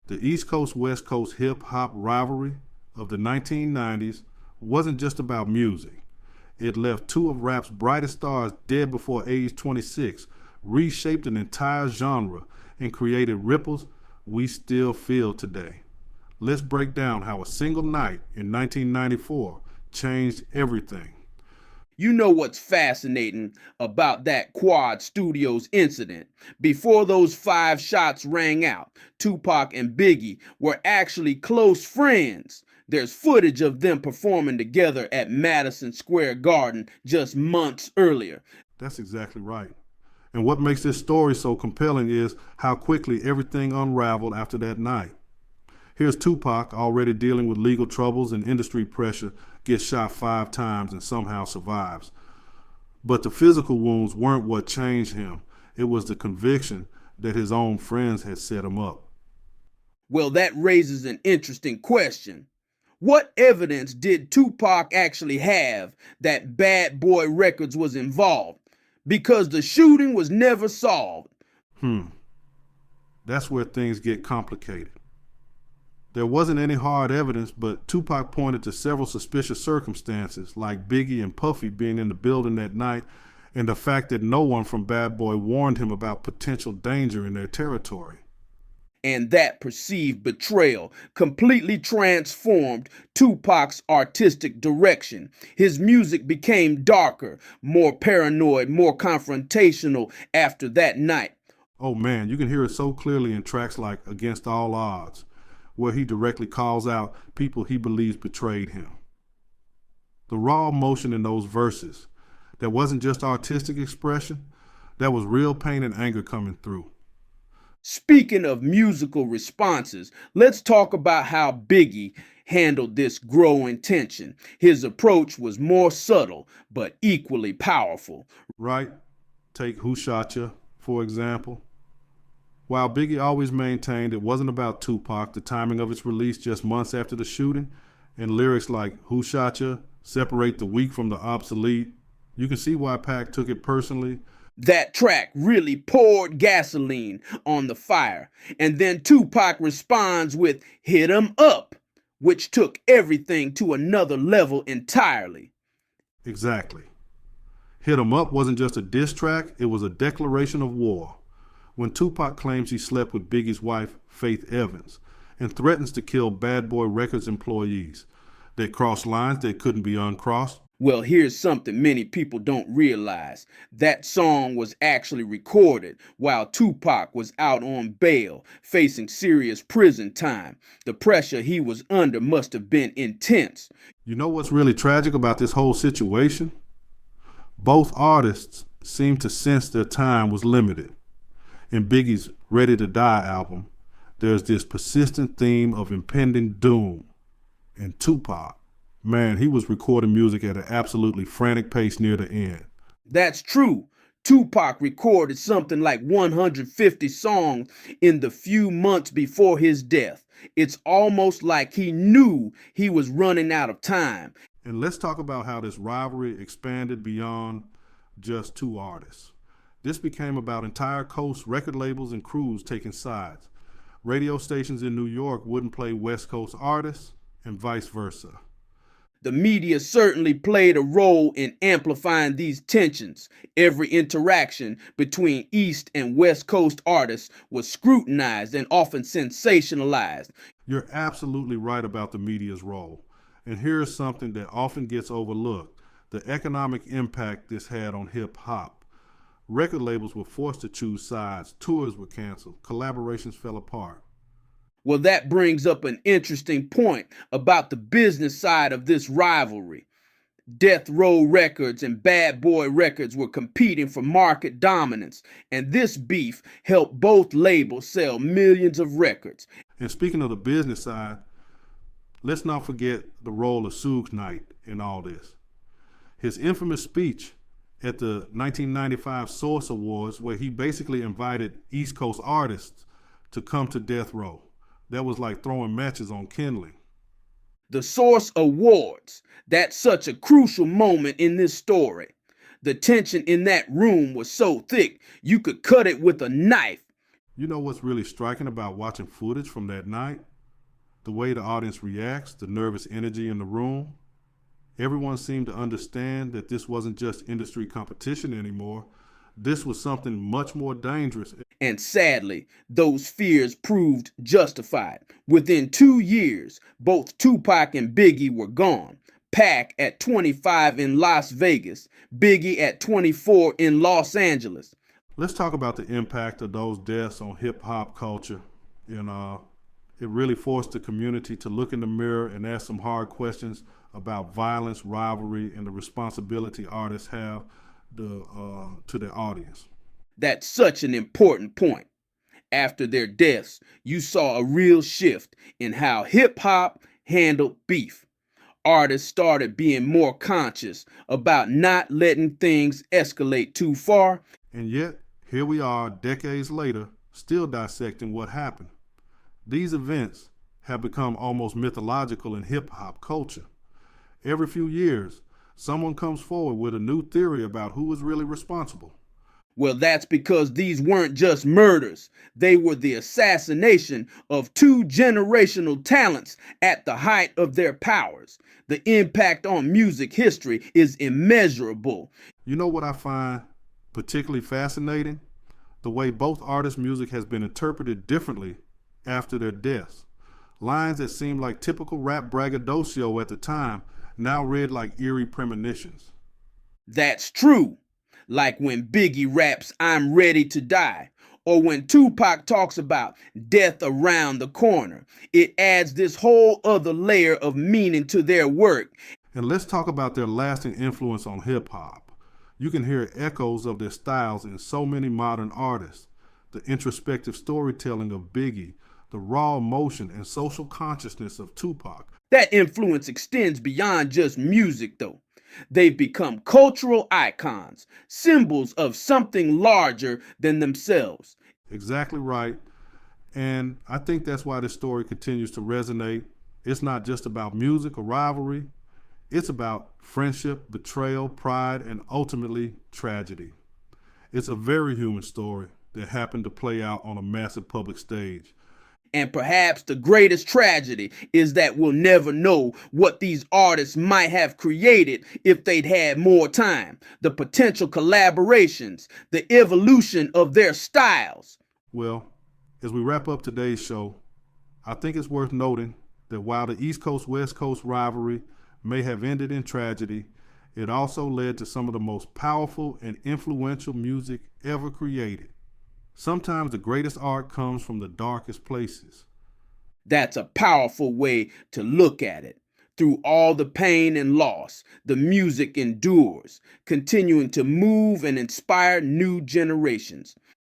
The East Coast-West Coast hip-hop rivalry of the 1990s wasn't just about music. It left two of rap's brightest stars dead before age 26, reshaped an entire genre, and created ripples we still feel today. Let's break down how a single night in 1994 changed everything. You know what's fascinating about that Quad Studios incident? Before those 5 shots rang out, Tupac and Biggie were actually close friends. There's footage of them performing together at Madison Square Garden just months earlier. That's exactly right. And what makes this story so compelling is how quickly everything unraveled after that night. Here's Tupac, already dealing with legal troubles and industry pressure, gets shot 5 times and somehow survives. But the physical wounds weren't what changed him. It was the conviction that his own friends had set him up. Well, that raises an interesting question. What evidence did Tupac actually have that Bad Boy Records was involved? Because the shooting was never solved. That's where things get complicated. There wasn't any hard evidence, but Tupac pointed to several suspicious circumstances, like Biggie and Puffy being in the building that night, and the fact that no one from Bad Boy warned him about potential danger in their territory. And that perceived betrayal completely transformed Tupac's artistic direction. His music became darker, more paranoid, more confrontational after that night. Oh man, you can hear it so clearly in tracks like Against All Odds, where he directly calls out people he believes betrayed him. The raw emotion in those verses, that wasn't just artistic expression, that was real pain and anger coming through. Speaking of musical responses, let's talk about how Biggie handled this growing tension. His approach was more subtle, but equally powerful. Right? Take Who Shot Ya, for example. While Biggie always maintained it wasn't about Tupac, the timing of its release just months after the shooting, and lyrics like Who Shot Ya, separate the weak from the obsolete, you can see why Pac took it personally. That track really poured gasoline on the fire. And then Tupac responds with Hit 'em Up, which took everything to another level entirely. Exactly. Hit 'em Up wasn't just a diss track, it was a declaration of war. When Tupac claims he slept with Biggie's wife, Faith Evans, and threatens to kill Bad Boy Records employees. They crossed lines that couldn't be uncrossed. Well, here's something many people don't realize. That song was actually recorded while Tupac was out on bail, facing serious prison time. The pressure he was under must have been intense. You know what's really tragic about this whole situation? Both artists seemed to sense their time was limited. In Biggie's Ready to Die album, there's this persistent theme of impending doom. And Tupac, man, he was recording music at an absolutely frantic pace near the end. That's true. Tupac recorded something like 150 songs in the few months before his death. It's almost like he knew he was running out of time. And let's talk about how this rivalry expanded beyond just two artists. This became about entire coast record labels and crews taking sides. Radio stations in New York wouldn't play West Coast artists, and vice versa. The media certainly played a role in amplifying these tensions. Every interaction between East and West Coast artists was scrutinized and often sensationalized. You're absolutely right about the media's role. And here's something that often gets overlooked: the economic impact this had on hip hop. Record labels were forced to choose sides, tours were canceled, collaborations fell apart. Well, that brings up an interesting point about the business side of this rivalry. Death Row Records and Bad Boy Records were competing for market dominance, and this beef helped both labels sell millions of records. And speaking of the business side, let's not forget the role of Suge Knight in all this. His infamous speech at the 1995 Source Awards, where he basically invited East Coast artists to come to Death Row. That was like throwing matches on kindling. The Source Awards, that's such a crucial moment in this story. The tension in that room was so thick, you could cut it with a knife. You know what's really striking about watching footage from that night? The way the audience reacts, the nervous energy in the room. Everyone seemed to understand that this wasn't just industry competition anymore. This was something much more dangerous. And sadly, those fears proved justified. Within 2 years, both Tupac and Biggie were gone. Pac at 25 in Las Vegas, Biggie at 24 in Los Angeles. Let's talk about the impact of those deaths on hip hop culture. It really forced the community to look in the mirror and ask some hard questions about violence, rivalry, and the responsibility artists have to their audience. That's such an important point. After their deaths, you saw a real shift in how hip hop handled beef. Artists started being more conscious about not letting things escalate too far. And yet, here we are decades later, still dissecting what happened. These events have become almost mythological in hip hop culture. Every few years, someone comes forward with a new theory about who was really responsible. Well, that's because these weren't just murders. They were the assassination of 2 generational talents at the height of their powers. The impact on music history is immeasurable. You know what I find particularly fascinating? The way both artists' music has been interpreted differently after their deaths. Lines that seemed like typical rap braggadocio at the time now read like eerie premonitions. That's true. Like when Biggie raps, "I'm ready to die," or when Tupac talks about death around the corner. It adds this whole other layer of meaning to their work. And let's talk about their lasting influence on hip hop. You can hear echoes of their styles in so many modern artists. The introspective storytelling of Biggie, the raw emotion and social consciousness of Tupac. That influence extends beyond just music, though. They've become cultural icons, symbols of something larger than themselves. Exactly right. And I think that's why this story continues to resonate. It's not just about music or rivalry. It's about friendship, betrayal, pride, and ultimately tragedy. It's a very human story that happened to play out on a massive public stage. And perhaps the greatest tragedy is that we'll never know what these artists might have created if they'd had more time. The potential collaborations, the evolution of their styles. Well, as we wrap up today's show, I think it's worth noting that while the East Coast-West Coast rivalry may have ended in tragedy, it also led to some of the most powerful and influential music ever created. Sometimes the greatest art comes from the darkest places. That's a powerful way to look at it. Through all the pain and loss, the music endures, continuing to move and inspire new generations.